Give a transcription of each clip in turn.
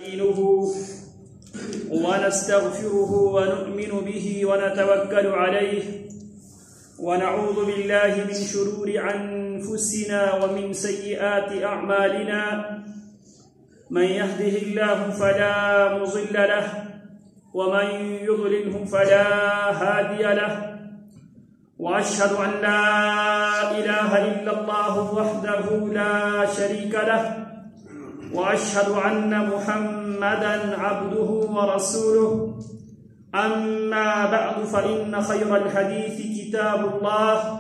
ونستعينه ونستغفره ونؤمن به ونتوكل عليه ونعوذ بالله من شرور أنفسنا ومن سيئات أعمالنا من يهده الله فلا مضل له ومن يضلله فلا هادي له وأشهد أن لا إله إلا الله وحده لا شريك له وأشهد أن محمدا عبده ورسوله أما بعد فإن خير الحديث كتاب الله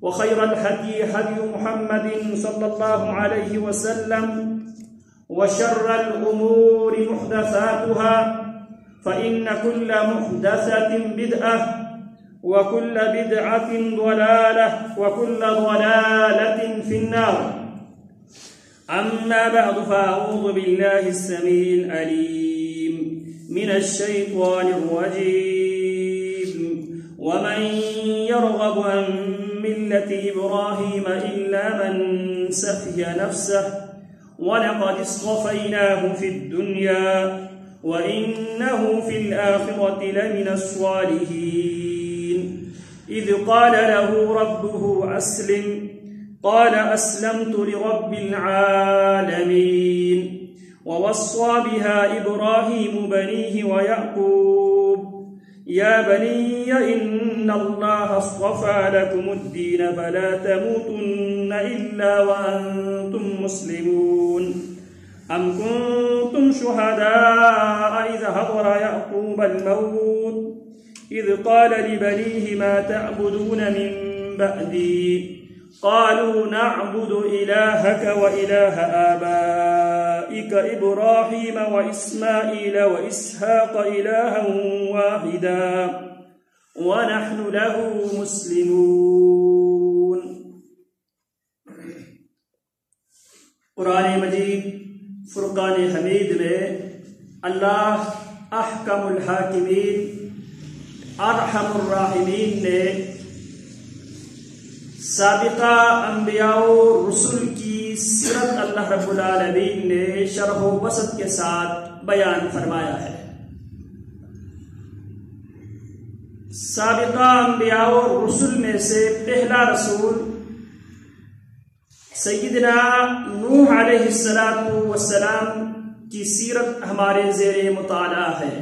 وخير الهدي هدي محمد صلى الله عليه وسلم وشر الأمور محدثاتها فإن كل محدثة بدعة وكل بدعة ضلالة وكل ضلالة في النار. أما بعد فأعوذ بالله السميع العليم من الشيطان الرجيم ومن يرغب عن ملة إبراهيم إلا من سفه نفسه ولقد اصطفيناه في الدنيا وإنه في الآخرة لمن الصالحين. إذ قال له ربه أسلم قال أسلمت لرب العالمين. ووصى بها إبراهيم بنيه ويعقوب يا بني إن الله اصطفى لكم الدين فلا تموتن إلا وأنتم مسلمون. أم كنتم شهداء إذ حضر يعقوب الموت إذ قال لبنيه ما تعبدون من بعدي قالوا نعبد إلهك وإله آبائك إبراهيم وإسماعيل وإسحاق إلها واحدا ونحن له مسلمون. قرآن مجید فرقان حمید میں اللہ احکم الحاکمین ارحم الراحمین نے سابقہ انبیاء و رسول کی سیرت اللہ رب العالمین نے شرح و بسط کے ساتھ بیان فرمایا ہے. سابقہ انبیاء و رسول میں سے پہلا رسول سیدنا نوح علیہ السلام کی سیرت ہمارے زیر مطالعہ ہے.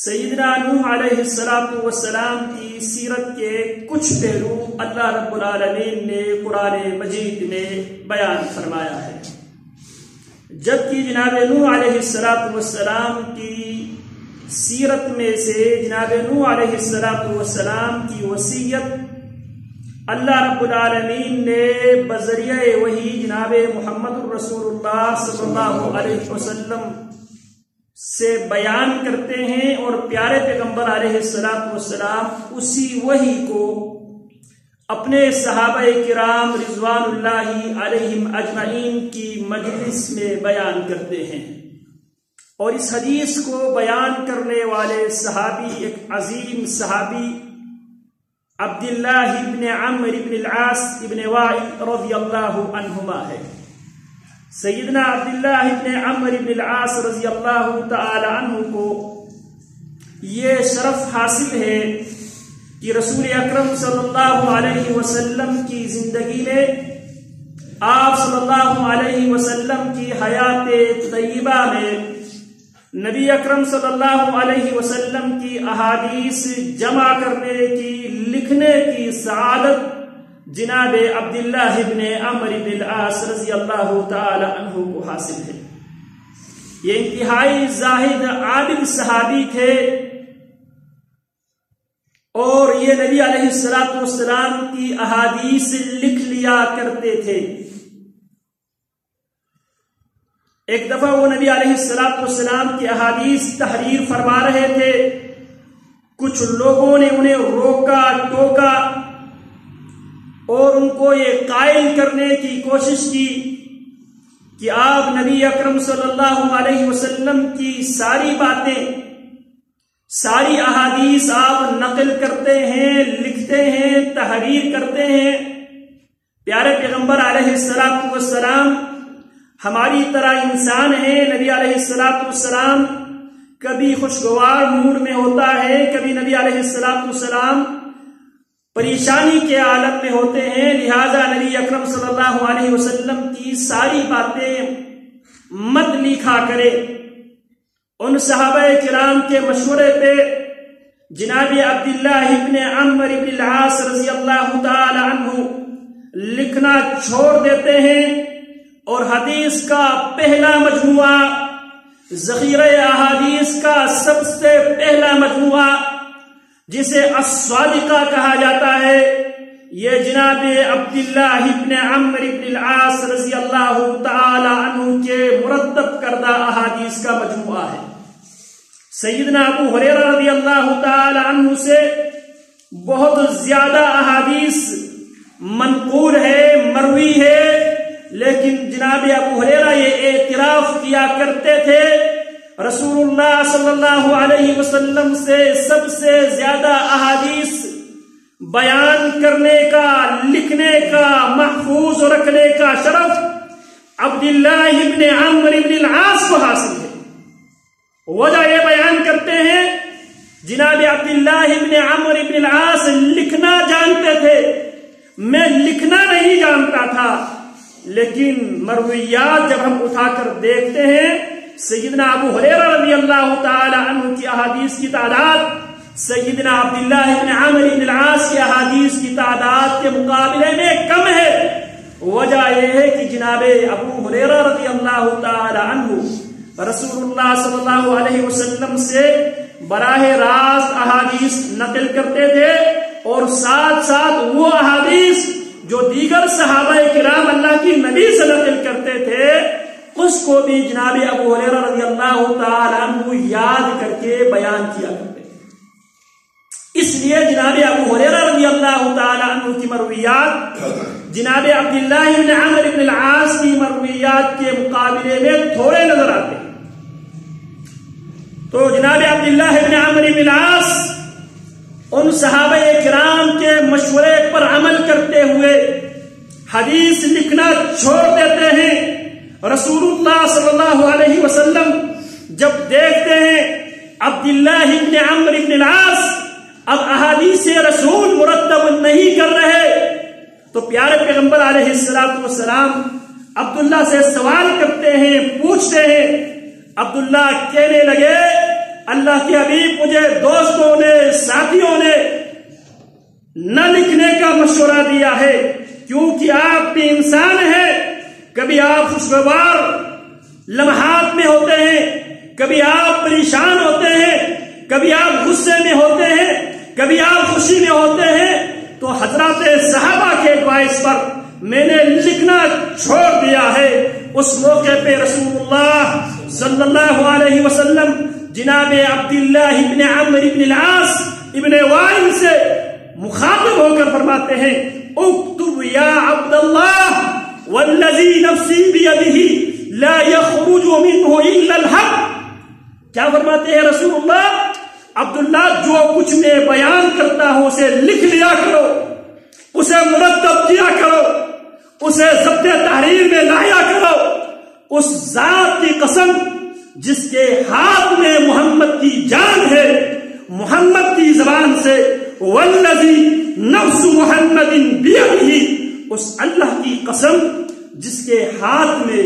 سیدنا نوح علیہ السلام کی سیرت کے کچھ پہلو اللہ رب العالمین نے قرآن مجید میں بیان فرمایا ہے، جبکہ جناب نوح علیہ السلام کی سیرت میں سے جناب نوح علیہ السلام کی وصیت اللہ رب العالمین نے بذریعہ وحی جناب محمد رسول اللہ صلی اللہ علیہ وسلم سے بیان کرتے ہیں، اور پیارے پیغمبر علیہ السلام اسی وحی کو اپنے صحابہ کرام رضوان اللہ علیہم اجمعین کی مجلس میں بیان کرتے ہیں. اور اس حدیث کو بیان کرنے والے صحابی ایک عظیم صحابی عبداللہ ابن عمرو ابن العاص ابن وائل رضی اللہ عنہما ہے. سیدنا عبداللہ ابن عمرو ابن العاص رضی اللہ تعالی عنہ کو یہ شرف حاصل ہے کہ رسول اکرم صلی اللہ علیہ وسلم کی زندگی میں آپ صلی اللہ علیہ وسلم کی حیات طیبہ میں نبی اکرم صلی اللہ علیہ وسلم کی احادیث جمع کرنے کی لکھنے کی سعادت جناب عبداللہ ابن عمرو ابن العاص رضی اللہ تعالی عنہ کو حاصل ہے. یہ انتہائی زاہد عابد صحابی تھے اور یہ نبی علیہ السلام کی احادیث لکھ لیا کرتے تھے. ایک دفعہ وہ نبی علیہ السلام کی احادیث تحریر فرما رہے تھے، کچھ لوگوں نے انہیں روکا ٹوکا اور ان کو یہ قائل کرنے کی کوشش کی کہ آپ نبی اکرم صلی اللہ علیہ وسلم کی ساری باتیں ساری احادیث آپ نقل کرتے ہیں، لکھتے ہیں، تحریر کرتے ہیں. پیارے پیغمبر علیہ السلام ہماری طرح انسان ہیں. نبی علیہ السلام کبھی خوشگوار موڈ میں ہوتا ہے، کبھی نبی علیہ السلام پریشانی کے عالم میں ہوتے ہیں. لہذا نبی اکرم صلی اللہ علیہ وسلم کی ساری باتیں مت لکھا کرے. ان صحابہ کرام کے مشورے پہ جناب عبداللہ ابن عمرو ابن العاص رضی اللہ تعالی عنہ لکھنا چھوڑ دیتے ہیں اور حدیث کا پہلا مجموعہ، ذخیرہ احادیث کا سب سے پہلا مجموعہ جسے الصادقہ کہا جاتا ہے، یہ جناب عبداللہ ابن عمرو ابن العاص رضی اللہ تعالی عنہ کے مرتب کردہ احادیث کا مجموعہ ہے. سیدنا ابو ہریرہ رضی اللہ تعالی عنہ سے بہت زیادہ احادیث منقول ہے، مروی ہے، لیکن جناب ابو ہریرہ یہ اعتراف کیا کرتے تھے رسول اللہ صلی اللہ علیہ وسلم سے سب سے زیادہ احادیث بیان کرنے کا، لکھنے کا، محفوظ رکھنے کا شرف عبداللہ ابن عمرو ابن العاص کو حاصل ہے. وجہ یہ بیان کرتے ہیں جناب عبداللہ ابن عمرو ابن العاص لکھنا جانتے تھے، میں لکھنا نہیں جانتا تھا، لیکن مرویات جب ہم اٹھا کر دیکھتے ہیں سیدنا ابو ہریرہ رضی اللہ تعالی عنہ کی احادیث کی تعداد سیدنا عبداللہ ابن عمرو ابن العاص کی احادیث کی تعداد کے مقابلے میں کم ہے. وجہ یہ ہے کہ جناب ابو ہریرہ رضی اللہ تعالی عنہ رسول اللہ صلی اللہ علیہ وسلم سے براہ راست احادیث نقل کرتے تھے اور ساتھ ساتھ وہ احادیث جو دیگر صحابہ کرام اللہ کی نبی سے نقل کرتے تھے اس کو بھی جناب ابو ہریرہ رضی اللہ تعالی عنہ یاد کر کے بیان کیا کرتے تھے. اس لیے جناب ابو ہریرہ رضی اللہ تعالی عنہ کی مرویات جناب عبداللہ ابن عمرو ابن العاص کی مرویات کے مقابلے میں تھوڑے نظر آتے ہیں. تو جناب عبداللہ ابن عمرو ابن العاص ان صحابہ کرام کے مشورے پر عمل کرتے ہوئے حدیث لکھنا چھوڑ دیتے ہیں. رسول اللہ صلی اللہ علیہ وسلم جب دیکھتے ہیں عبداللہ ابن عمرو ابن العاص اب احادیث رسول مرتب نہیں کر رہے تو پیارے پیغمبر علیہ السلام عبداللہ سے سوال کرتے ہیں، پوچھتے ہیں. عبداللہ کہنے لگے اللہ کے حبیب مجھے دوستوں نے، ساتھیوں نے نہ لکھنے کا مشورہ دیا ہے کیونکہ آپ بھی انسان ہیں، کبھی آپ خوشگوار لمحات میں ہوتے ہیں، کبھی آپ پریشان ہوتے ہیں، کبھی آپ غصے میں ہوتے ہیں، کبھی آپ خوشی میں ہوتے ہیں. تو حضرات صحابہ کے باعث پر میں نے لکھنا چھوڑ دیا ہے. اس موقع پہ رسول اللہ صلی اللہ علیہ وسلم جناب عبداللہ ابن عمرو ابن العاص ابن وائل سے مخاطب ہو کر فرماتے ہیں اکتب یا عبداللہ والذی نفسی بیدہ لا یخرج منہ الا الحق. کیا فرماتے ہیں رسول اللہ؟ عبداللہ جو کچھ میں بیان کرتا ہوں اسے لکھ لیا کرو، اسے مرتب کیا کرو، اسے ضبط تحریر میں لایا کرو. اس ذات کی قسم جس کے ہاتھ میں محمد کی جان ہے، محمد کی زبان سے والذی نفس محمد بیدہ، اس اللہ کی قسم جس کے ہاتھ میں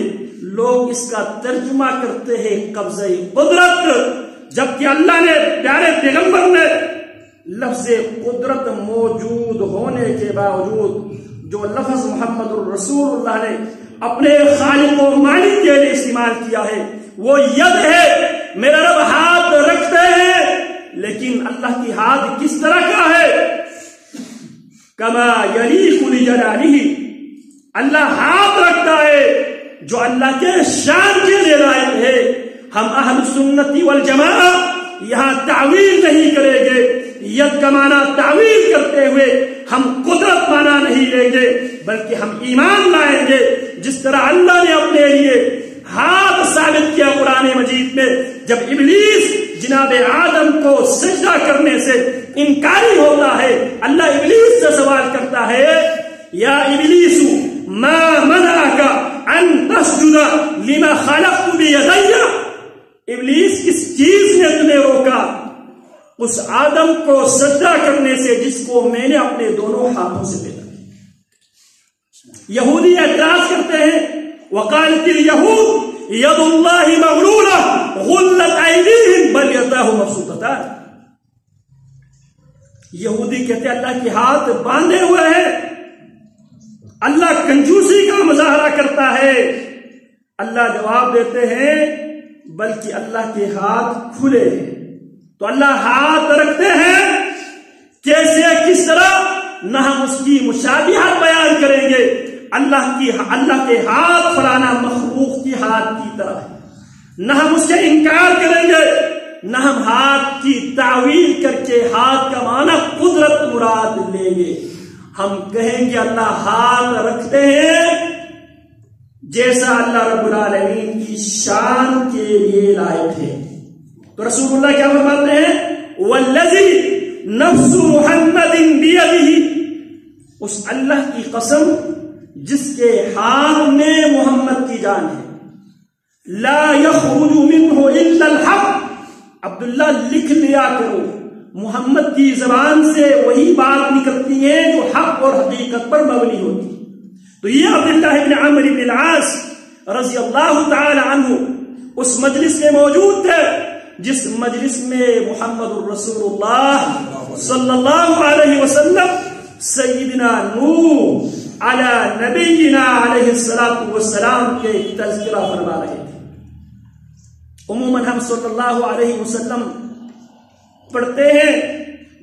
لوگ اس کا ترجمہ کرتے ہیں قبضہ قدرت، جبکہ اللہ نے پیارے پیغمبر نے لفظ قدرت موجود ہونے کے باوجود جو لفظ محمد الرسول اللہ نے اپنے خالق و مالک کے لیے استعمال کیا ہے وہ ید ہے. میرا رب ہاتھ رکھتے ہیں لیکن اللہ کی ہاتھ کس طرح کا ہے؟ کما یلیق بجلالہ، اللہ ہاتھ رکھتا ہے جو اللہ کے شان کے لیے لائق ہے. ہم اہل سنت والجماعہ یہاں تعویل نہیں کریں گے، ید کا معنی تعویل کرتے ہوئے ہم قدرت معنی نہیں لیں گے بلکہ ہم ایمان لائیں گے. جس طرح اللہ نے اپنے لیے ہاتھ ثابت کیا قرآن مجید میں جب ابلیس جناب آدم کو سجدہ کرنے سے انکاری ہوتا ہے، اللہ ابلیس سے سوال کرتا ہے یا ابلیس ما منعک ان تسجد لما خلقت بيدي، ابلیس کس چیز نے تمہیں روکا اس آدم کو سجدہ کرنے سے جس کو میں نے اپنے دونوں ہاتھوں سے پیدا کیا؟ یہودی اعتراض کرتے ہیں وقالت اليهود يد الله مغلولة غلت أيديهم بل يداه مبسوطتان، یہودی کہتے ہیں اللہ کے ہاتھ باندھے ہوئے ہیں، اللہ کنجوسی کا مظاہرہ کرتا ہے۔ اللہ جواب دیتے ہیں بلکہ اللہ کے ہاتھ کھلے ہیں۔ تو اللہ ہاتھ رکھتے ہیں، کیسے کس طرح نہ ہم اس کی مشابہت بیان کریں گے۔ اللہ کے ہاتھ فلانا مخلوق کی ہاتھ کی طرح ہے، نہ ہم اس سے انکار کریں گے، نہ ہم ہاتھ کی تعویل کر کے ہاتھ کا معنی قدرت مراد لیں گے۔ ہم کہیں گے اللہ ہاتھ رکھتے ہیں جیسا اللہ رب العالمین کی شان کے لیے لائق ہے۔ تو رسول اللہ کیا فرماتے ہیں والذی نفس محمد بیدہ، اس اللہ کی قسم جس کے ہاتھ میں محمد کی جان ہے، لا یخرج منہ الا الحق، عبداللہ لکھ لیا کرو محمد کی زبان سے وہی بات نکلتی ہے جو حق اور حقیقت پر مبنی ہوتی ہے۔ تو یہ عبداللہ بن عمرو بن العاص رضی اللہ تعالی عنہ اس مجلس میں موجود تھے جس مجلس میں محمد الرسول اللہ صلی اللہ علیہ وسلم سیدنا نوح علی نبینا علیہ السلام کے تذکرہ فرما رہے تھے۔ عموماً ہم صلی اللہ علیہ وسلم پڑھتے ہیں،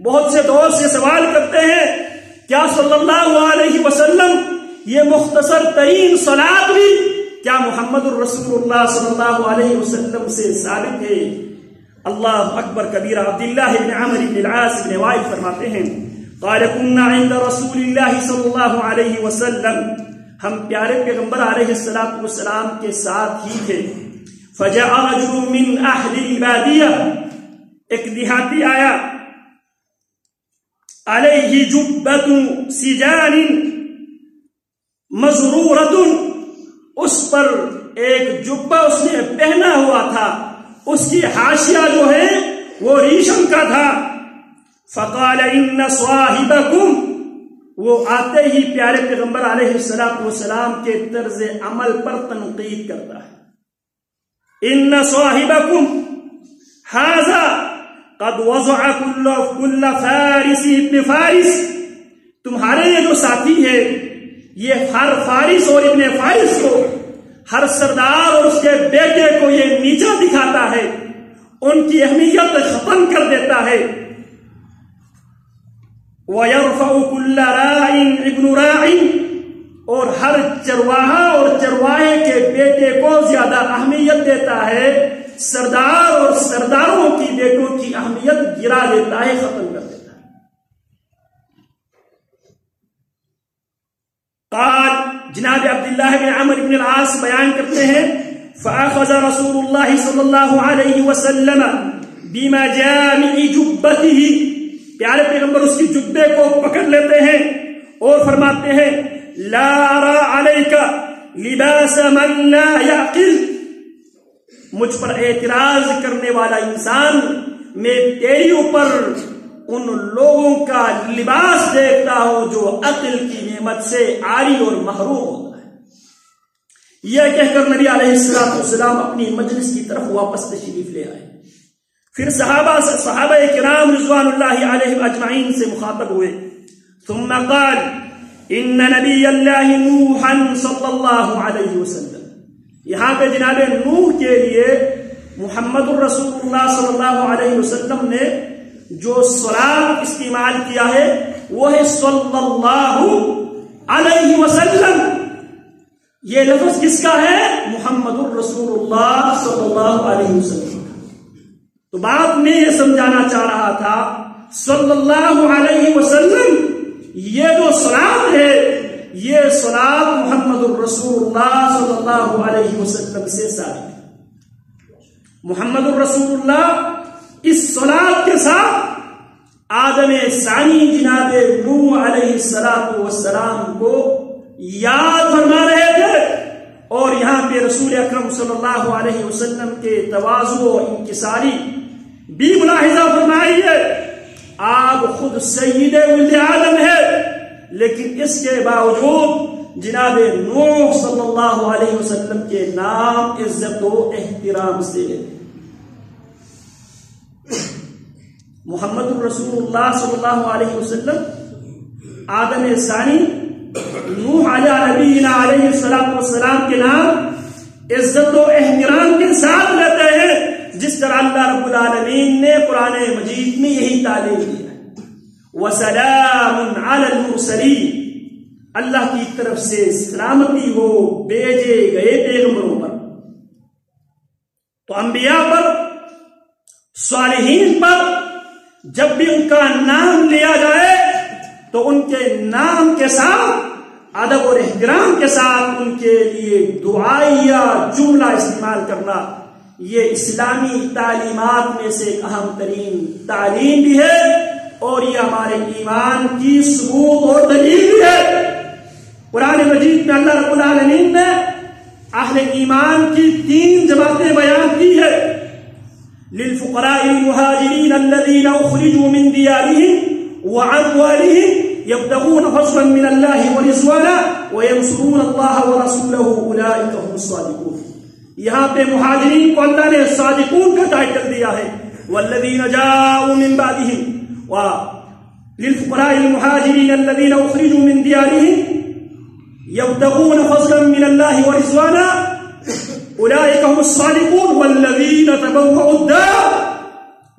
بہت سے دوست سے سوال کرتے ہیں کیا صلی اللہ علیہ وسلم یہ مختصر ترین صلاۃ بھی کیا محمد الرسول اللہ صلی اللہ علیہ وسلم سے ثابت ہے؟ اللہ اکبر کبیرہ۔ عبداللہ بن عمرو بن العاص بن وائل فرماتے ہیں قال كنا عند رسول اللہ صلی اللہ علیہ وسلم، ہم پیارے پیغمبر علیہ السلام کے ساتھ ہی تھے۔ فجاء رجل من اہل البادیہ، ایک دیہاتی آیا، علیہ جبۃ سجان مزرورۃ، اس پر ایک جبہ اس نے پہنا ہوا تھا، اس کی حاشیہ جو ہے وہ ریشم کا تھا۔ فقال ان صاحبکم، وہ آتے ہی پیارے پیغمبر علیہ السلام کے طرز عمل پر تنقید کرتا ہے۔ ان صاحبکم ھذا قد وضع كل فارس ابن فارس، تمہارے یہ جو ساتھی ہے یہ ہر فارس اور ابن فارس کو، ہر سردار اور اس کے بیٹے کو یہ نیچا دکھاتا ہے، ان کی اہمیت ختم کر دیتا ہے۔ وَيَرْفَعُ كُلَّ رَاعٍ ابْنُ رَاعٍ، اور ہر چرواہا اور چرواہے کے بیٹے کو زیادہ اہمیت دیتا ہے، سردار اور سرداروں کی بیٹوں کی اہمیت گرا دیتا ہے، ختم کر دیتا ہے۔ قال، جناب عبداللہ بن عمرو بن العاص بیان کرتے ہیں فأخذ رسول اللہ صلی اللہ علیہ وسلم بمجامع جبته، پیارے پیغمبر اس کی جبے کو پکڑ لیتے ہیں اور فرماتے ہیں لا ارى عليك لباس من لا يعقل، مجھ پر اعتراض کرنے والا انسان، میں تیری اوپر ان لوگوں کا لباس دیکھتا ہوں جو عقل کی نعمت سے عاری اور محروم ہوتا ہے۔ یہ کہہ کر نبی علیہ السلام اپنی مجلس کی طرف واپس تشریف لے آئے۔ پھر صحابہ کرام رضوان اللہ علیہم اجمعین سے مخاطب ہوئے۔ ثم قال ان نبی اللہ نوحا صلی اللہ علیہ وسلم، یہاں پہ جناب نوح کے لیے محمد الرسول اللہ صلی اللہ علیہ وسلم نے جو صلاۃ استعمال کیا ہے وہ ہے صلی اللہ علیہ وسلم۔ یہ لفظ کس کا ہے؟ محمد الرسول اللہ صلی اللہ علیہ وسلم۔ تو بات میں یہ سمجھانا چاہ رہا تھا صلی اللہ علیہ وسلم، یہ جو صلاۃ ہے یہ صلاۃ محمد الرسول اللہ صلی اللہ علیہ وسلم سے ثابت ہے۔ محمد الرسول اللہ اس صلاۃ کے ساتھ آدم ثانی جناب نوح علیہ السلام کو یاد فرما رہے تھے اور یہاں پہ رسول اکرم صلی اللہ علیہ وسلم کے تواضع و انکساری بھی ملاحظہ فرمائیے. آپ خود سید ولد آدم ہے، لیکن اس کے باوجود جناب نوح صلی اللہ علیہ وسلم کے نام عزت و احترام سے محمد رسول اللہ صلی اللہ علیہ وسلم آدم ثانی نوح علیہ نبینا علیہ السلام کے نام عزت و احترام کے ساتھ لیتے ہیں، جس طرح اللہ رب العالمین نے قرآن مجید میں یہی تعلیم دی ہے. وَسَلَامٌ عَلَى الْمُرْسَلِينَ، اللہ کی طرف سے سلامتی ہو بھیجے گئے پیغمبروں پر. تو انبیاء پر، صالحین پر جب بھی ان کا نام لیا جائے تو ان کے نام کے ساتھ ادب اور احترام کے ساتھ ان کے لیے دعائیہ جملہ استعمال کرنا، یہ اسلامی تعلیمات میں سے ایک اہم ترین تعلیم بھی ہے، اور یہ ہمارے ایمان کی ثبوت اور دلیل بھی ہے. قرآن مجید میں اللہ رب العالمین نے اہل ایمان کی 3 جماعتیں بیان کی ہے. للفقراء المهاجرين الذين اخرجوا من ديارهم واموالهم يبتغون فضلا من الله ورضوانا وينصرون الله ورسوله اولئك هم الصادقون. یہاں پہ مہاجرین کو اللہ نے صادقون کا ٹائٹل دیا ہے. والذین جاءوا من بعدهم وللفقراء المهاجرين الذين اخرجوا من ديارهم يبتغون فضلا من الله ورضوانا اولئک هم الصادقون والذین تبوؤوا الدار،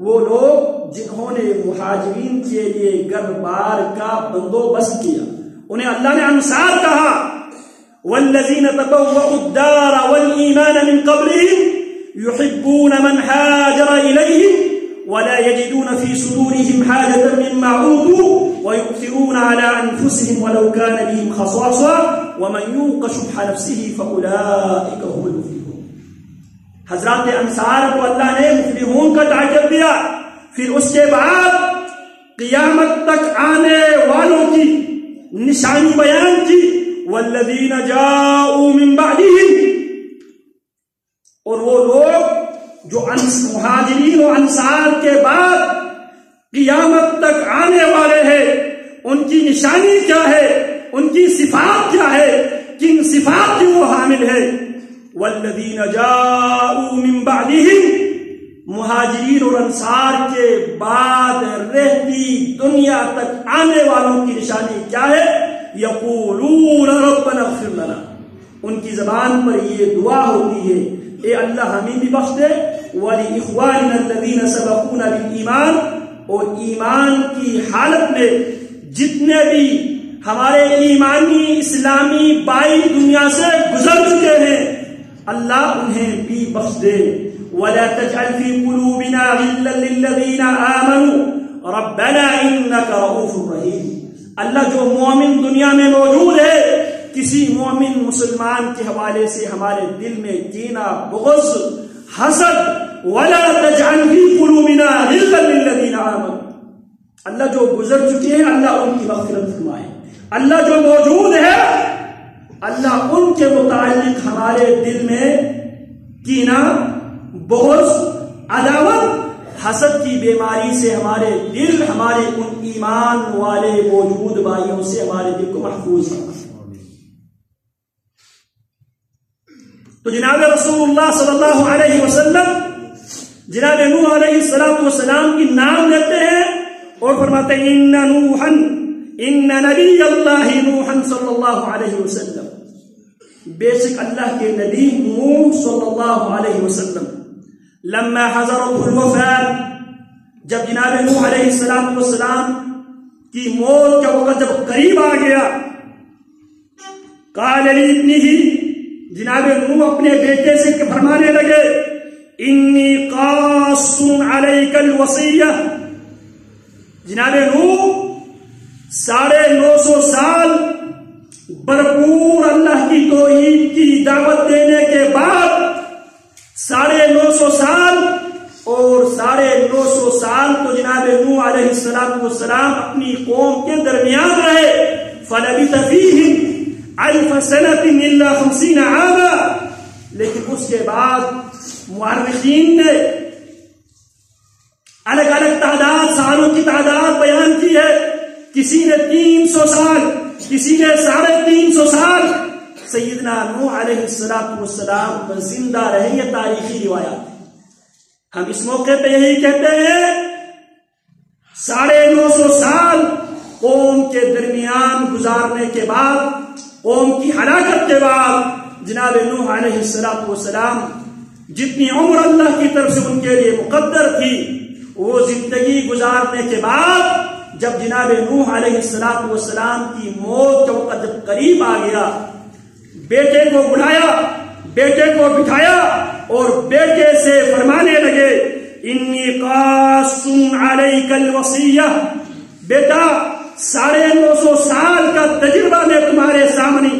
وہ لوگ جنہوں نے مہاجرین کے لیے گھر بار کا بندوبست کیا، انہیں اللہ نے انصار کہا. والذین تبوؤوا الدار والایمان من قبلهم يحبون من هاجر الیہم ولا يجدون في صدورهم حاجة مما أوتوا ويؤثرون على أنفسهم ولو كان بهم خصاصة ومن يوق شح نفسه فأولئك هم المفلحون. حضرات انصار کو اللہ نے مفلحون کا ٹائٹل دیا. پھر اس کے بعد قیامت تک آنے والوں کی نشانی بیان کی. والذین جاءوا من بعدهم، اور وہ لوگ جو مہاجرین و انصار کے بعد قیامت تک آنے والے ہیں، ان کی نشانی کیا ہے، ان کی صفات کیا ہے، کن صفات کی وہ حامل ہے. والذین جاءوا من بعدهم، مہاجرین اور انصار کے بعد رہتی دنیا تک آنے والوں کی نشانی کیا ہے. یقولون ربنا اغفر لنا، ان کی زبان پر یہ دعا ہوتی ہے، اے اللہ ہمیں بھی بخش دے. وَلِإِخْوَانِنَا الَّذِينَ سَبَقُونَا بِالْإِيمَانِ، اور ایمان کی حالت میں جتنے بھی ہمارے ایمانی اسلامی بھائی دنیا سے گزر چکے ہیں، اللہ انہیں بھی بخش دے. وَلَا تَجْعَلْ فِي قُلُوبِنَا غِلًّا لِّلَّذِينَ آمَنُوا رَبَّنَا إِنَّكَ رَءُوفٌ رَحِيمٌ. اللہ جو مومن دنیا میں موجود ہے، کسی مومن مسلمان کے حوالے سے ہمارے دل میں کینہ، بغض، حسد، وَلَا تَجْعَلْ فِي قُلُوبِنَا غِلًّا لِّلَّذِينَ آمَنُوا. اللہ جو گزر چکے ہیں اللہ ان کی مغفرت فرمائے. اللہ جو موجود ہے اللہ ان کے متعلق ہمارے دل میں کینہ، بغض، عداوت، حسد کی بیماری سے ہمارے دل، ہمارے ان ایمان والے موجود بھائیوں سے ہمارے دل کو محفوظ رکھے. تو جناب رسول اللہ صلی اللہ علیہ وسلم جناب نوح علیہ السلام کی نام لیتے ہیں اور فرماتے ہیں ان نبی اللہ نوح صلی اللہ علیہ وسلم، بے شک اللہ کے نبی نوح صلی اللہ علیہ وسلم. لما حضرته الوفات، جب جناب نوح علیہ السلام کی موت کا وقت جب قریب آ گیا، قال لابنہ، جناب نوح اپنے بیٹے سے فرمانے لگے، انی قاص علیک الوصیہ. جناب نوح 950 سال بھرپور اللہ کی توحید کی دعوت دینے کے بعد 950 سال اور 950 سال تو جناب نوح علیہ السلام اپنی قوم کے درمیان رہے. فلبث فیہم الف سنۃ الا 50 عاما، لیکن اس کے بعد مورخین نے الگ الگ تعداد، سالوں کی تعداد بیان کی ہے. کسی نے 300 سال، کسی نے 350 سال. سیدنا نوح علیہ السلام زندہ رہے. یہ تاریخی روایات. ہم اس موقع پہ یہی کہتے ہیں 950 سال قوم کے درمیان گزارنے کے بعد، قوم کی ہلاکت کے بعد، جناب نوح علیہ السلام جتنی عمر اللہ کی طرف سے ان کے لیے مقدر تھی، وہ زندگی گزارنے کے بعد جب جناب نوح علیہ السلام کی موت کا وقت جب قریب آ گیا، بیٹے کو بلایا، بیٹے کو بٹھایا اور بیٹے سے فرمانے لگے انی قاص علیک الوصیہ، بیٹا 950 سال کا تجربہ میں تمہارے سامنے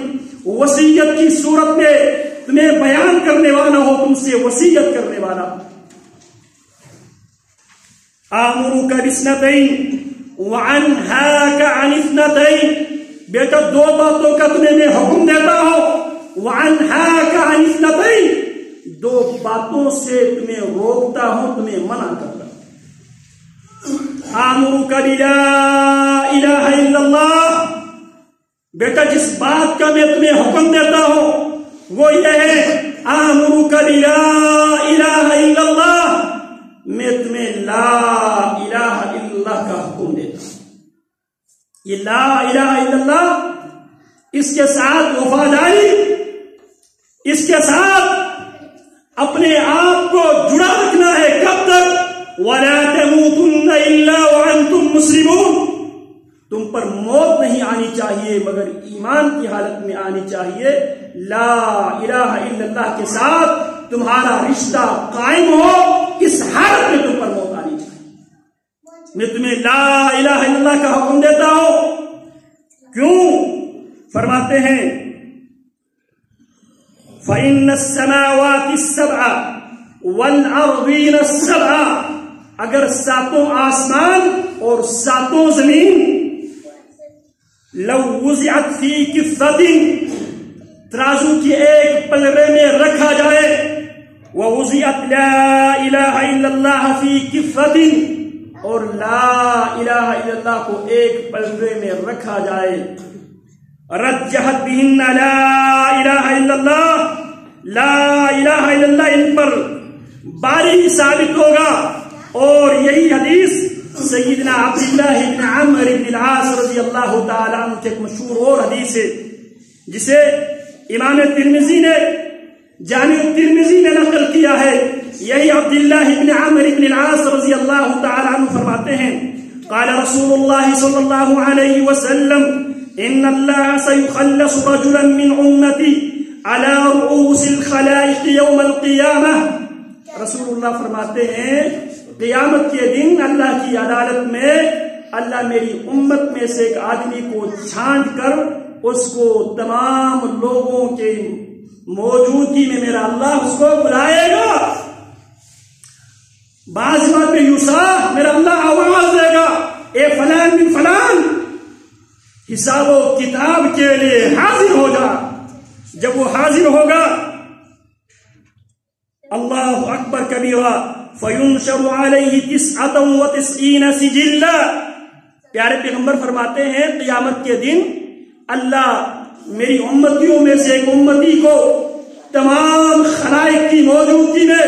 وصیت کی صورت میں تمہیں بیان کرنے والا ہوں، تم سے وصیت کرنے والا ہوں. آمرک باثنتین وانہاک عن اثنتین، بیٹا 2 باتوں کا تمہیں میں حکم دیتا ہوں، وانہاک عن اثنتین، 2 باتوں سے تمہیں روکتا ہوں، تمہیں منع کرتا ہوں. آمرک بلا الہ الا اللہ، بیٹا جس بات کا میں تمہیں حکم دیتا ہوں وہ یہ ہے آمرک بلا الہ الا اللہ، میں تمہیں لا الہ الا اللہ کا حکم دیتا ہوں. یہ لا الہ الا اللہ، اس کے ساتھ وفاداری، اس کے ساتھ اپنے آپ کو جڑا رکھنا ہے. کب تک؟ وَلَا تَمُوتُنَّ إِلَّا وَأَنْتُمْ مُسْلِمُونَ، تم پر موت نہیں آنی چاہیے مگر ایمان کی حالت میں آنی چاہیے. لا الہ الا اللہ کے ساتھ تمہارا رشتہ قائم ہو، اس حالت میں تم پر موت آنی چاہیے. میں تمہیں لا الہ الا اللہ کا حکم دیتا ہوں. کیوں؟ فرماتے ہیں فَإِنَّ السَّمَاوَاتِ السَّبْعَ وَالْأَرْضِينَ السَّبْعَ، اگر 7 آسمان اور 7 زمین لو وضعت فی کفۃ، ترازو کی ایک پلڑے میں رکھا جائے، ووضعت لا الہ الا اللہ فی کفۃ، اور لا الہ الا اللہ کو ایک پلڑے میں رکھا جائے، رجحت بہن لا الہ الا اللہ، لا الہ الا اللہ ان پر باری ثابت ہوگا. اور یہی حدیث سیدنا عبداللہ ابن عمرو بن العاص رضی اللہ تعالیٰ عنہ کی ایک مشہور اور حدیث ہے جسے امام ترمذی نے جامع ترمذی میں نقل کیا ہے. یہی عبداللہ ابن عمرو بن العاص رضی اللہ تعالیٰ عنہ فرماتے ہیں قال رسول اللہ صلی اللہ علیہ وسلم ان اللہ سيخلص رجلا من امتی على رؤوس الخلائق یوم القیامہ. رسول اللہ فرماتے ہیں قیامت کے دن اللہ کی عدالت میں اللہ میری امت میں سے ایک آدمی کو چھانٹ کر اس کو تمام لوگوں کے موجودگی میں میرا اللہ اس کو بلائے گا. بعض بات میں یوسا میرا اللہ آواز دے گا اے فلان بن فلان، حساب و کتاب کے لیے حاضر ہو جا. جب وہ حاضر ہوگا اللہ اکبر کبیرہ فَيُنْشَرُ عَلَيْهِ 99 سِجِلًّا. پیارے پیغمبر فرماتے ہیں قیامت کے دن اللہ میری امتیوں میں سے ایک امتی کو تمام خلائق کی موجودگی میں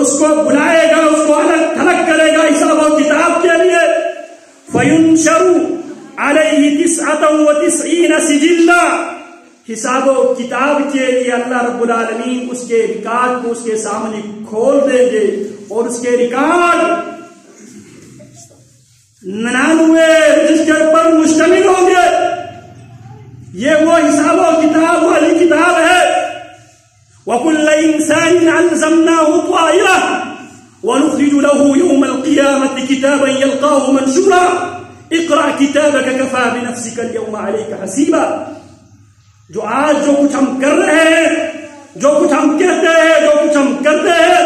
اس کو بلائے گا، اس کو الگ تھلگ کرے گا حساب و کتاب کے لیے. فَيُنْشَرُ عَلَيْهِ 99 سِجِلًّا، حساب و کتاب کے لیے اللہ رب العالمین اس کے ریکارڈ کو اس کے سامنے کھول دیں گے اور اس کے ریکارڈ 99 رجسٹر پر مشتمل ہوں گے. یہ وہ حساب و کتاب والی کتاب ہے. وَكُلَّ إِنسَانٍ أَلْزَمْنَاهُ طَائِرَهُ وَنُخْرِجُ لَهُ يَوْمَ الْقِيَامَةِ كِتَابًا يَلْقَاهُ مَنْشُورًا اقْرَأْ كِتَابَكَ كَفَى بِنَفْسِكَ الْيَوْمَ عَلَيْكَ حَسِيبًا. جو آج جو کچھ ہم کر رہے ہیں، جو کچھ ہم کہتے ہیں، جو کچھ ہم کرتے ہیں،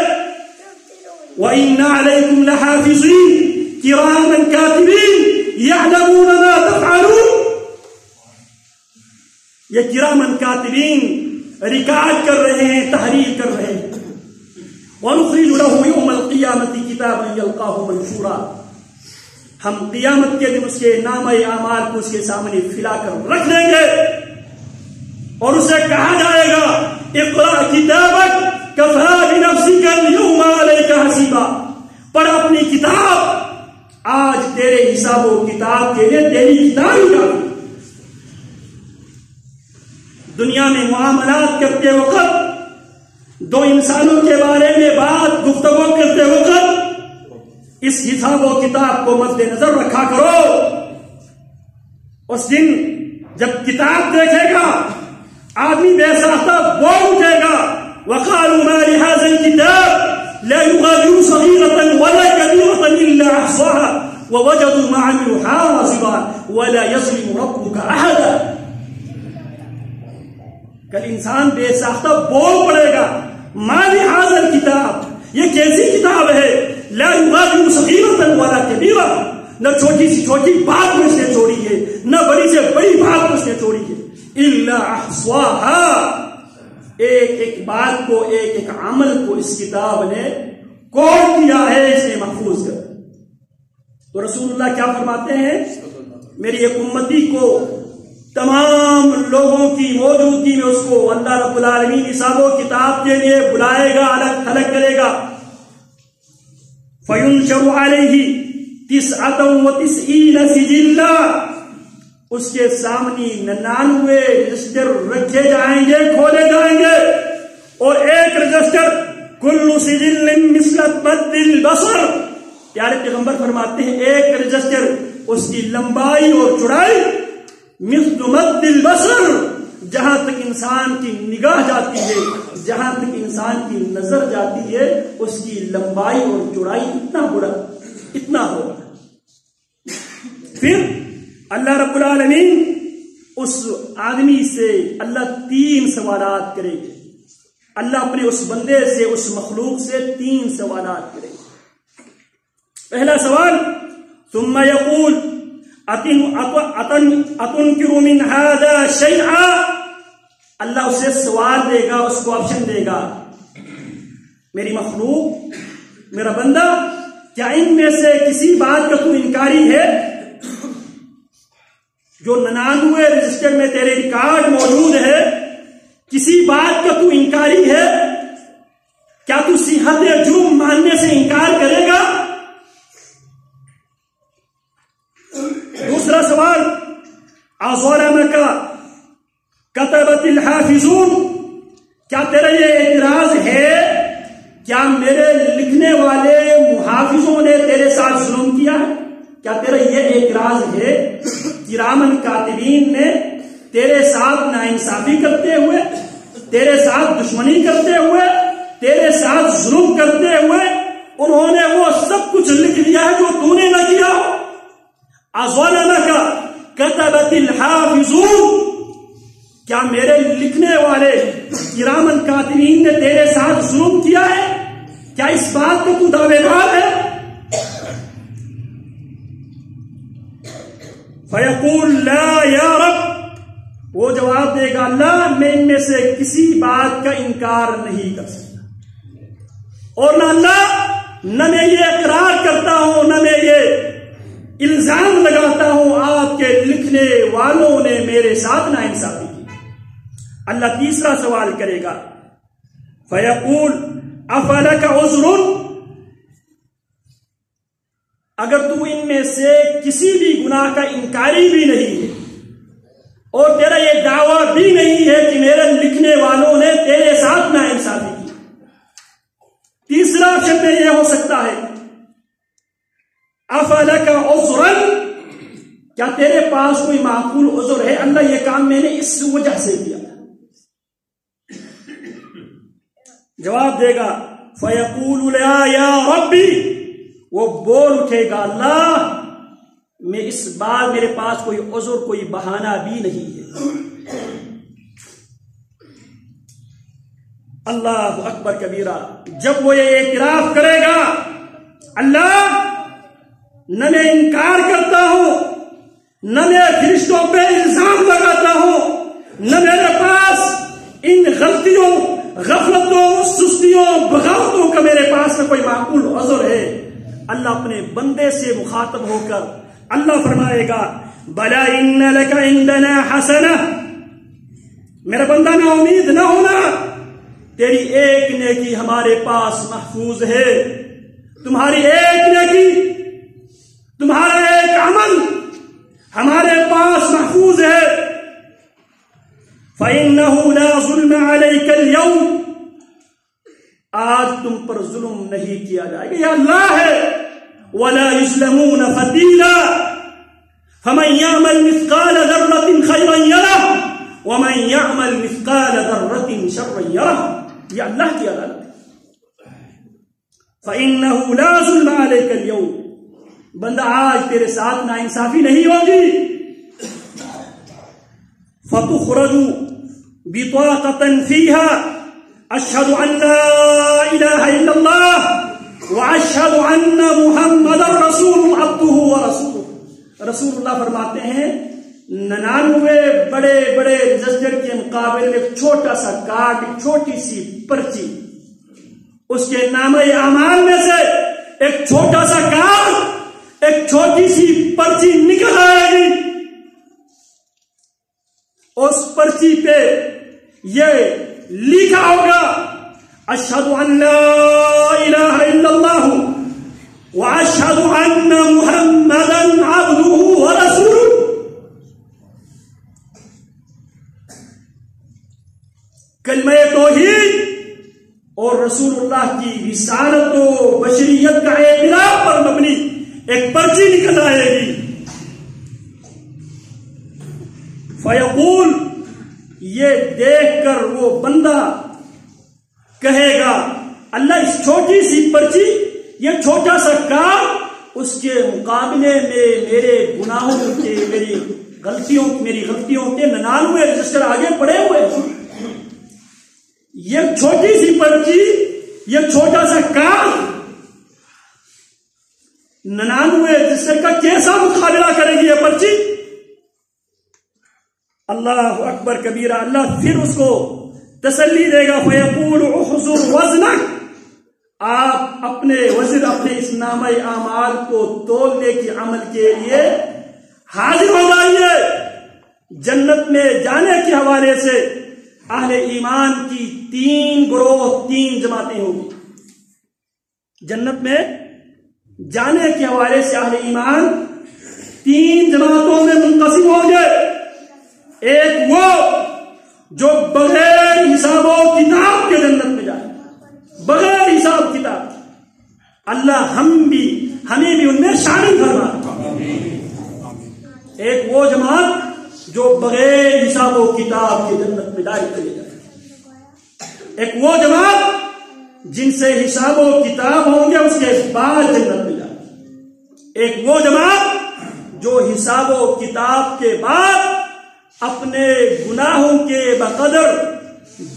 وَإِنَّ عَلَيْكُمْ لَحَافِظِينَ كِرَامًا كَاتِبِينَ يَعْلَمُونَ مَا تَفْعَلُونَ. یہ کرامن کاتبین ریکارڈ کر رہے ہیں، تحریر کر رہے ہیں. وَنُخْرِجُ لَهُ يَوْمَ الْقِيَامَةِ كِتَابًا يَلْقَاهُ مَنْشُورًا، ہم قیامت کے دن اس کے نامہ اعمال کو اس کے سامنے پھیلا کر رکھ دیں گے اور اسے کہا جائے گا اقرأ کتابک کفیٰ بنفسک اليوم علیک حسیبا، پڑھ اپنی کتاب، آج تیرے حساب و کتاب کے لیے تیری کتاب ہی کافی. دنیا میں معاملات کرتے وقت، دو انسانوں کے بارے میں بات گفتگو کرتے وقت اس حساب و کتاب کو مد نظر رکھا کرو. اس دن جب کتاب دیکھے گا آدمی بے ساختہ بول اٹھے گا وَقَالُوا مَا لِهَذَا الْكِتَابِ لَا يُغَادِرُ صَغِيرَةً وَلَا كَبِيرَةً إِلَّا أَحْصَاهَا وَوَجَدُوا مَا عَمِلُوا حَاضِرًا وَلَا يَظْلِمُ رَبُّكَ أَحَدًا. کل انسان بے ساختہ بول پڑے گا مَا لِهَذَا الْكِتَابِ، یہ کیسی کتاب ہے، لَا يُغَادِرُ صَغِيرَةً وَلَا كَبِيرَةً، نہ چھوٹی سی چھوٹی بات کو اس نے چھوڑی ہے، نہ بڑی سے بڑی بات کو اس نے چھوڑی ہے. إِلَّا أَحْصَاهَا، ایک ایک بات کو، ایک ایک عمل کو اس کتاب نے کوڈ کیا ہے، اس نے محفوظ کر. تو رسول اللہ کیا فرماتے ہیں، میری ایک امتی کو تمام لوگوں کی موجودگی میں اس کو اللہ رب العالمین حساب و کتاب کے لیے بلائے گا، الگ تھلگ کرے گا. فَيُنْشَرُ عَلَيْهِ 99 سِجِلًّا، اس کے سامنے 99 رجسٹر رکھے جائیں گے، کھولے جائیں گے، اور ایک رجسٹر کل سجل مثل مد البصر، پیارے پیغمبر فرماتے ہیں ایک رجسٹر اس کی لمبائی اور چوڑائی مثل مد البصر، جہاں تک انسان کی نگاہ جاتی ہے، جہاں تک انسان کی نظر جاتی ہے، اس کی لمبائی اور چوڑائی اتنا ہوگا. پھر اللہ رب العالمین اس آدمی سے اللہ 3 سوالات کرے گے. اللہ اپنے اس بندے سے، اس مخلوق سے 3 سوالات کرے گے. پہلا سوال ثم یقول اتنکر من هذا شیئا، اللہ اسے سوال دے گا، اس کو آپشن دے گا، میری مخلوق، میرا بندہ، کیا ان میں سے کسی بات کا تو انکاری ہے؟ جو 99 رجسٹر میں تیرے ریکارڈ موجود ہے، کسی بات کا تو انکاری ہے؟ کیا تو صحت جرم ماننے سے انکار کرے گا؟ دوسرا سوال اظلمک کتبت الحافظون، کیا تیرا یہ اعتراض ہے، کیا میرے لکھنے والے محافظوں نے تیرے ساتھ ظلم کیا ہے؟ کیا تیرا یہ اعتراض ہے کرامن کاتبین نے تیرے ساتھ ناانصافی کرتے ہوئے، تیرے ساتھ دشمنی کرتے ہوئے، تیرے ساتھ ظلم کرتے ہوئے انہوں نے وہ سب کچھ لکھ لیا ہے جو تو نے نہ کیا؟ اظلمک کتبت الحافظون، کیا میرے لکھنے والے کرامن کاتبین نے تیرے ساتھ ظلم کیا ہے؟ کیا اس بات کو تو دعوے دار ہے؟ فیقول لا یا رب، وہ جواب دے گا اللہ میں ان میں سے کسی بات کا انکار نہیں کر سکتا، اور نہ اللہ، نہ میں یہ اقرار کرتا ہوں، نہ میں یہ الزام لگاتا ہوں آپ کے لکھنے والوں نے میرے ساتھ ناانصافی کی. اللہ تیسرا سوال کرے گا فیقول افلک عذر، اگر تو ان میں سے کسی بھی گناہ کا انکاری بھی نہیں ہے اور تیرا یہ دعویٰ بھی نہیں ہے کہ میرے لکھنے والوں نے تیرے ساتھ ناانصافی کی. تیسرا آپشن میں یہ ہو سکتا ہے افلک عذر، کیا تیرے پاس کوئی معقول عذر ہے، اللہ یہ کام میں نے اس وجہ سے کیا. جواب دے گا فیقول لا یا ربی، وہ بول اٹھے گا اللہ میں اس بار میرے پاس کوئی عذر، کوئی بہانہ بھی نہیں ہے. اللہ اکبر کبیرہ. جب وہ یہ اعتراف کرے گا اللہ نہ میں انکار کرتا ہوں، نہ میں فرشتوں پہ الزام لگاتا ہوں، نہ میرے پاس ان غلطیوں، غفلتوں، سستیوں، بغاوتوں کا میرے پاس میں کوئی معقول عذر ہے۔ اللہ اپنے بندے سے مخاطب ہو کر اللہ فرمائے گا بلا ان لک عندنا حسنہ، میرا بندہ نہ امید نہ ہونا، تیری ایک نیکی ہمارے پاس محفوظ ہے، تمہاری ایک نیکی، تمہارا ایک عمل ہمارے پاس محفوظ ہے۔ فَإِنَّهُ لَا ظُلْمَ عَلَيْكَ الْيَوْمِ، آج تم پر ظلم نہیں کیا جائے گا، یہ اللہ ہے۔ وَلَا يُظْلَمُونَ فَتِيلًا، فَمَنْ يَعْمَلْ مِثْقَالَ ذَرَّةٍ خَيْرًا يَرَهُ وَمَنْ يَعْمَلْ مِثْقَالَ ذَرَّةٍ شَرًّا يَرَهُ، یہ اللہ کی عدالت ہے۔ فَإِنَّهُ لَا ظُلْمَ عَلَيْكَ الْيَوْمِ، بندہ آج تیرے ساتھ ناانصافی نہیں ہوگی۔ فَتُخْرَجُ بِطَاقَةً فِيهَا أَشْهَدُ أَنْ لَا إِلَهَ إِلَّا اللَّهُ وَأَشْهَدُ أَنَّ مُحَمَّدًا رَسُولُ عَبْدُهُ وَرَسُولُهُ۔ رسول اللہ فرماتے ہیں 99 بڑے بڑے رجسٹر کے مقابلے میں ایک چھوٹا سا کارڈ، ایک چھوٹی سی پرچی، اس کے نامہ اعمال میں سے ایک چھوٹا سا کارڈ، ایک چھوٹی سی پرچی نکل آئے گی۔ اس پرچی پہ یہ لکھا ہوگا اشہد ان لا الہ الا اللہ واشہد ان محمدا عبدہ ورسولہ۔ کلمہ توحید اور رسول اللہ کی رسالت و بشریت کا اعتراف پر مبنی ایک پرچی نکل آئے گی۔ فیقول، یہ دیکھ کر وہ بندہ کہے گا اللہ اس چھوٹی سی پرچی، یہ چھوٹا سا کام، اس کے مقابلے میں میرے گناہوں کے، میری غلطیوں کے 99 رجسٹر آگے پڑے ہوئے ہیں۔ یہ چھوٹی سی پرچی، یہ چھوٹا سا کام 99 رجسٹر کا کیسا مقابلہ کرے گی یہ پرچی؟ اللہ اکبر کبیرہ۔ اللہ پھر اس کو تسلی دے گا فیقول احضر وزنک، آپ اپنے وزن، اپنے اس نامہ اعمال کو تولنے کے عمل کے لیے حاضر ہو جائیے۔ جنت میں جانے کے حوالے سے اہل ایمان کی 3 گروہ، 3 جماعتیں ہوگی۔ جنت میں جانے کے حوالے سے اہل ایمان 3 جماعتوں میں منقسم ہوں گے۔ ایک وہ جو بغیر حساب و کتاب کے جنت میں جائے، بغیر حساب کتاب، اللہ ہمیں بھی ان میں شامل فرما۔ ایک وہ جماعت جو بغیر حساب و کتاب کے جنت میں داخل چلے جائے۔ ایک وہ جماعت جن سے حساب و کتاب ہوں گے، اس کے بعد جنت میں جائے۔ ایک وہ جماعت جو حساب و کتاب کے بعد اپنے گناہوں کے بقدر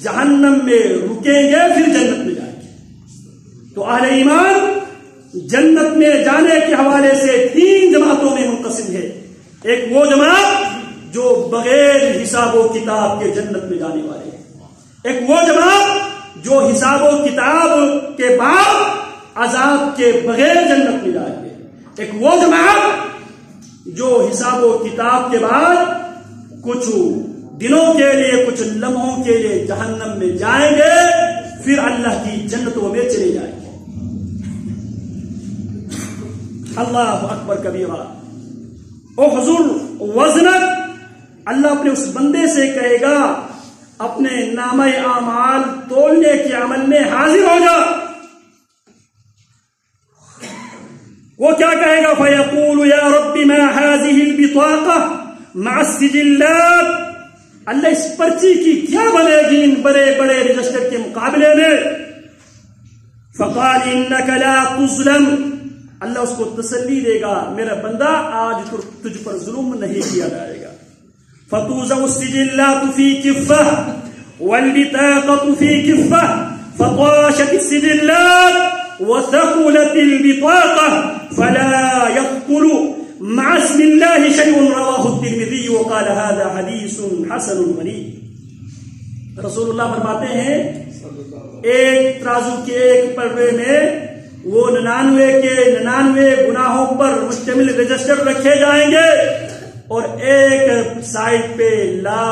جہنم میں رکیں گے، پھر جنت میں جائیں گے۔ تو اہل ایمان جنت میں جانے کے حوالے سے 3 جماعتوں میں منقسم ہے۔ ایک وہ جماعت جو بغیر حساب و کتاب کے جنت میں جانے والے ہیں۔ ایک وہ جماعت جو حساب و کتاب کے بعد عذاب کے بغیر جنت میں جائیں گے۔ ایک وہ جماعت جو حساب و کتاب کے بعد کچھ دنوں کے لیے، کچھ لمحوں کے لیے جہنم میں جائیں گے، پھر اللہ کی جنتوں میں چلے جائیں گے۔ اللہ اکبر کبیرہ۔ احضر وزنک، اللہ اپنے اس بندے سے کہے گا اپنے نامہ اعمال تولنے کے عمل میں حاضر ہو جا۔ وہ کیا کہے گا؟ فیقول یا رب ما هذه البطاقہ مع السجلات، اللہ اس پرچی کی کیا بنے گی ان بڑے بڑے رجسٹر کے مقابلے میں؟ فقال انک لا تظلم، اللہ اس کو تسلی دے گا میرا بندہ آج تجھ پر ظلم نہیں کیا جائے گا۔ فتوزع السجلات في كفة والبطاقة في كفة فطاشت السجلات وثقلت البطاقة فلا يثقل مع اسم الله شيء، رواه الترمذي وقال هذا حديث حسن غريب۔ رسول اللہ فرماتے ہیں ایک ترازو کے ایک پلڑے میں وہ 99 کے 99 گناہوں پر مشتمل رجسٹر رکھے جائیں گے اور ایک سائڈ پہ لا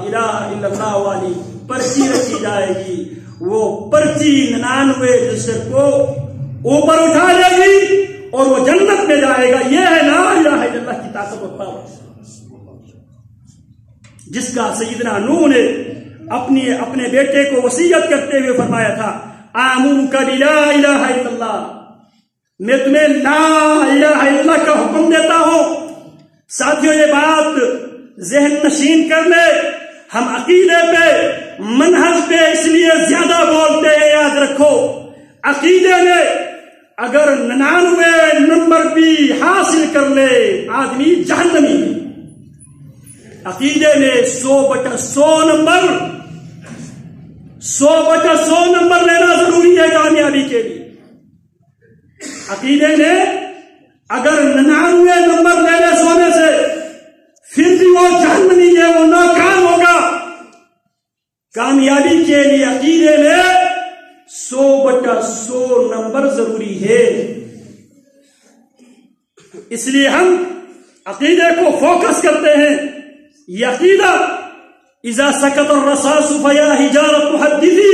الہ الا اللہ والی پرچی رکھی جائے گی. وہ پرچی 99 رجسٹر کو اوپر اٹھا لے گی اور وہ جنت میں جائے گا. یہ ہے لا الہ الا اللہ کی طاقت و پاور جس کا سیدنا نوح نے اپنے بیٹے کو وصیت کرتے ہوئے فرمایا تھا آمرک بلا الہ الا اللہ. میں تمہیں لا الہ الا اللہ کا حکم دیتا ہوں. ساتھیوں یہ بات ذہن نشین کر لے. ہم عقیدے پہ منہج پہ اس لیے زیادہ بولتے ہیں. یاد رکھو عقیدے میں اگر 99 نمبر بھی حاصل کر لے آدمی جہنمی. عقیدے میں 100/100 نمبر 100/100 نمبر لینا ضروری ہے کامیابی کے لیے. عقیدے میں اگر 99 نمبر لے لے 100 میں سے پھر بھی وہ جہنمی ہے, وہ ناکام ہوگا. کامیابی کے لیے عقیدے میں 100/100 نمبر ضروری ہے. اس لیے ہم عقیدے کو فوکس کرتے ہیں. یہ عقیدہ اذا سکت الرصاص فیا حجارۃ محدثی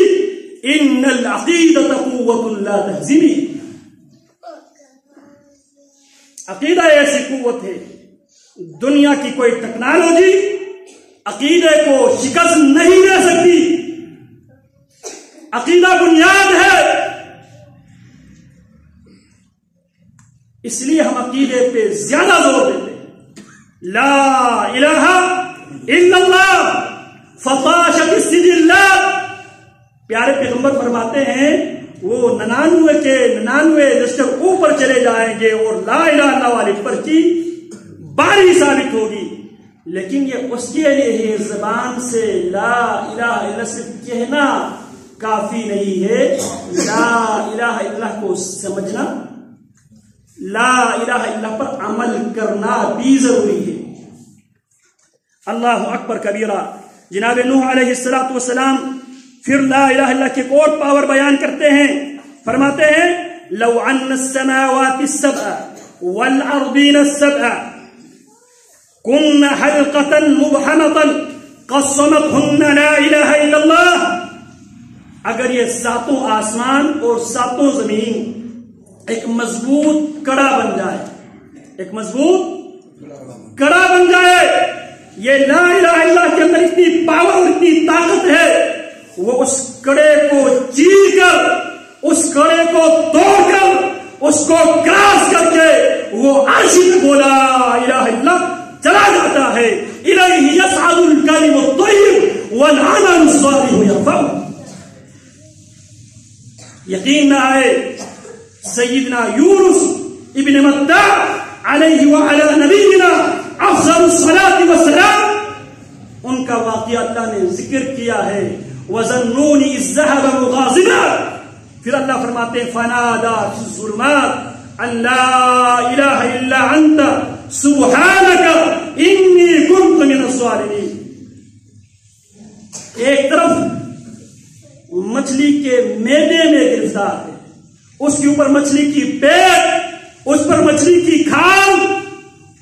ان العقیدۃ قوۃ لا تہزمی. عقیدہ ایسی قوت ہے دنیا کی کوئی ٹیکنالوجی عقیدے کو شکست نہیں دے سکتی. عقیدہ بنیاد ہے. اس لیے ہم عقیدے پہ زیادہ زور دیتے ہیں. لا الہ الا اللہ فطاشت السجل. پیارے پیغمبر فرماتے ہیں وہ 99 کے 99 رجسٹر اوپر چلے جائیں گے اور لا الہ الا اللہ والی پرچی باری ثابت ہوگی. لیکن یہ اس کے لیے ہے زبان سے لا الہ الا اللہ صرف کہنا کافی نہیں ہے. لا الہ الا اللہ کو سمجھنا, لا الہ الا اللہ پر عمل کرنا بھی ضروری ہے. اللہ اکبر کبیرہ. جناب نوح علیہ السلام پھر لا الہ الا اللہ کی ایک اور پاور بیان کرتے ہیں. فرماتے ہیں لو ان السماوات السبع والارضین السبع کن حلقة مبحنة قسمتهن لا الہ الا اللہ. اگر یہ 7 آسمان اور 7 زمین ایک مضبوط کڑا بن جائے, ایک مضبوط کڑا بن جائے, یہ لا الہ الا اللہ کے اندر اتنی پاور اور اتنی طاقت ہے وہ اس کڑے کو چیر کر, اس کڑے کو توڑ کر, اس کو کراس کر کے وہ عرش پہ بولا الہ الا اللہ چلا جاتا ہے. الیہ یصعد الکلم الطیب والعمل الصالح یرفعہ. یقین نہ آئے سیدنا یونس ابن متى علیہ وعلی نبینا افضل الصلاة والسلام, ان کا واقعہ اللہ نے ذکر کیا ہے. وَظَنُّونِ إِذْ ذَهَبَ مُغَاضِبًا. پھر اللہ فرماتے ہیں فَنَادَى فِي الظُّلُمَاتِ أَن لَا إِلَٰهَ إِلَّا أَنْتَ سُبْحَانَكَ إِنِّي كُنْتُ مِنَ الظَّالِمِينَ. ایک طرف مچھلی کے میدے میں گرفتار ہے, اس کے اوپر مچھلی کی پیٹ, اس پر مچھلی کی کھال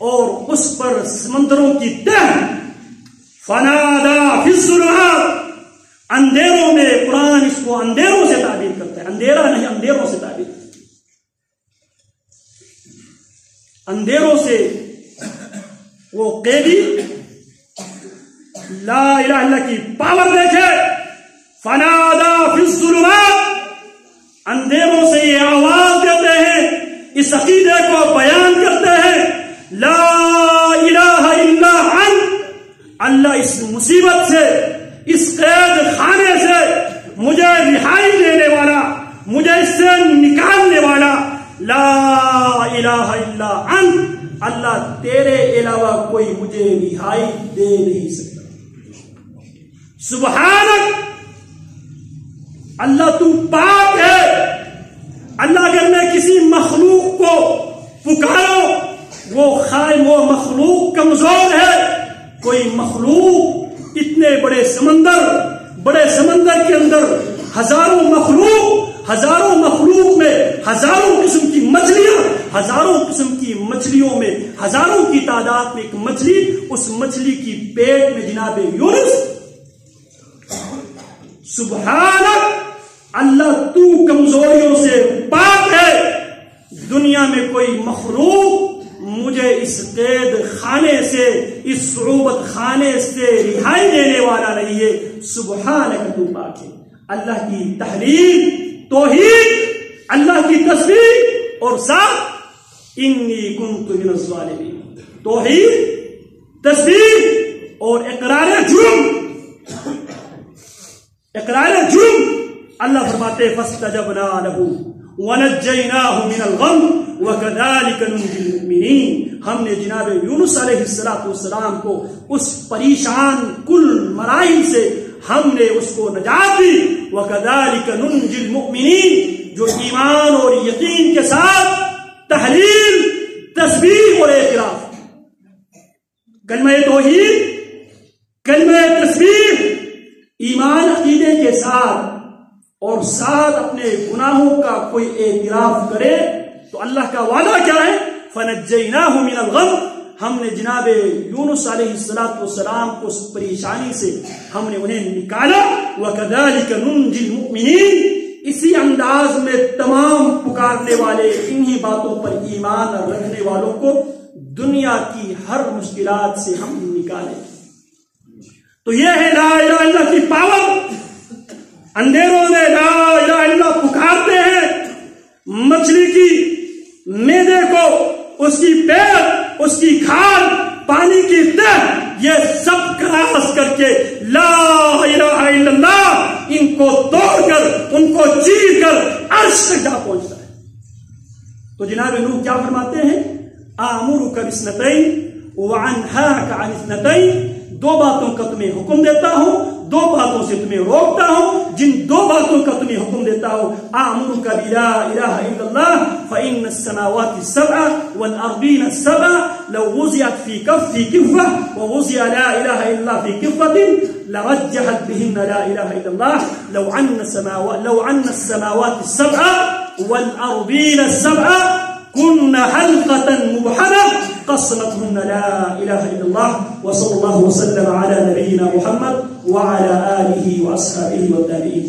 اور اس پر سمندروں کی تہ. فنادى فی الظلمات, اندھیروں میں. قرآن اس کو اندھیروں سے تعبیر کرتا ہے, اندھیرا نہیں اندھیروں سے تعبیر. اندھیروں سے وہ قیدی لا الہ الا اللہ کی پاور دیکھے. فنادى فی الظلمات, اندھیروں سے یہ آواز دیتے ہیں, اس عقیدے کو بیان کرتے ہیں لا الہ الا انت. اللہ اس مصیبت سے, اس قید خانے سے مجھے رہائی دینے والا, مجھے اس سے نکالنے والا لا الہ الا انت. اللہ تیرے علاوہ کوئی مجھے رہائی دے نہیں سکتا. سبحانک, اللہ تو پاک ہے. اللہ اگر میں کسی مخلوق کو پکاروں وہ مخلوق کمزور ہے. کوئی مخلوق اتنے بڑے سمندر بڑے سمندر کے اندر ہزاروں مخلوق میں ہزاروں قسم کی مچھلیاں، ہزاروں قسم کی مچھلیوں میں ہزاروں کی تعداد میں ایک مچھلی، اس مچھلی کی پیٹ میں جناب یونس، سبحانک اللہ تو کمزوریوں سے پاک ہے، دنیا میں کوئی مخلوق مجھے اس قید خانے سے، اس صعوبت خانے سے رہائی دینے والا نہیں ہے، سبحانک تو پاک ہے۔ اللہ کی تحلیل، توحید، اللہ کی تسبیح اور ساتھ انی کنت من الظالمین، توحید، تسبیح اور اقرار جرم اللہ فرماتے فاستجبنا له ونجیناہ من الغم وکذالک ننجی المؤمنین، ہم نے جناب یونس علیہ السلام کو اس پریشان کل مراحل سے ہم نے اس کو نجات دی، وکذالک ننجی المؤمنین، جو ایمان اور یقین کے ساتھ تحلیل، تسبیح اور اعتراف، کلمہ توحید، کلمہ تسبیح، ایمان عقیدے کے ساتھ اور ساتھ اپنے گناہوں کا کوئی اعتراف کرے تو اللہ کا وعدہ کیا ہے؟ فنجیناہ من الغم، ہم نے جناب یونس علیہ السلام کو اس پریشانی سے ہم نے انہیں نکالا، وَكَذَلِكَ نُنْجِي الْمُؤْمِنِينَ، اسی انداز میں تمام پکارنے والے، انہی باتوں پر ایمان رکھنے والوں کو دنیا کی ہر مشکلات سے ہم نکالیں۔ تو یہ ہے لا الہ الا اللہ کی پاور۔ اندھیروں میں لا الہ الا اللہ پکارتے ہیں، مچھلی کی میدے کو، اس کی پیٹ، اس کی کھال، پانی کی تہ، یہ سب کراس کر کے لا الہ الا اللہ ان کو توڑ کر، ان کو چیر کر عرش تک جا پہنچتا ہے۔ تو جناب نوح کیا فرماتے ہیں؟ آمرک باثنتین وانہاک عن اثنتین، دو باتوں کا تمہیں حکم دیتا ہوں، دو باتوں سے تمہیں روکتا ہوں، جن دو باتوں کا تمہیں حکم دیتا ہوں، آمرک بلا الہ الا اللہ فإن السماوات السبع والأرضین السبع لو وضعت في كفة ووضع لا الہ الا اللہ في كفة لرجحت بهن لا الہ الا اللہ لو عن السماوات السبع والأرضین السبع كن حلقة مبحرة قصرتهن لا إله إلا الله، وصلى الله وسلم على نبينا محمد وعلى آله وأصحابه والتابعين.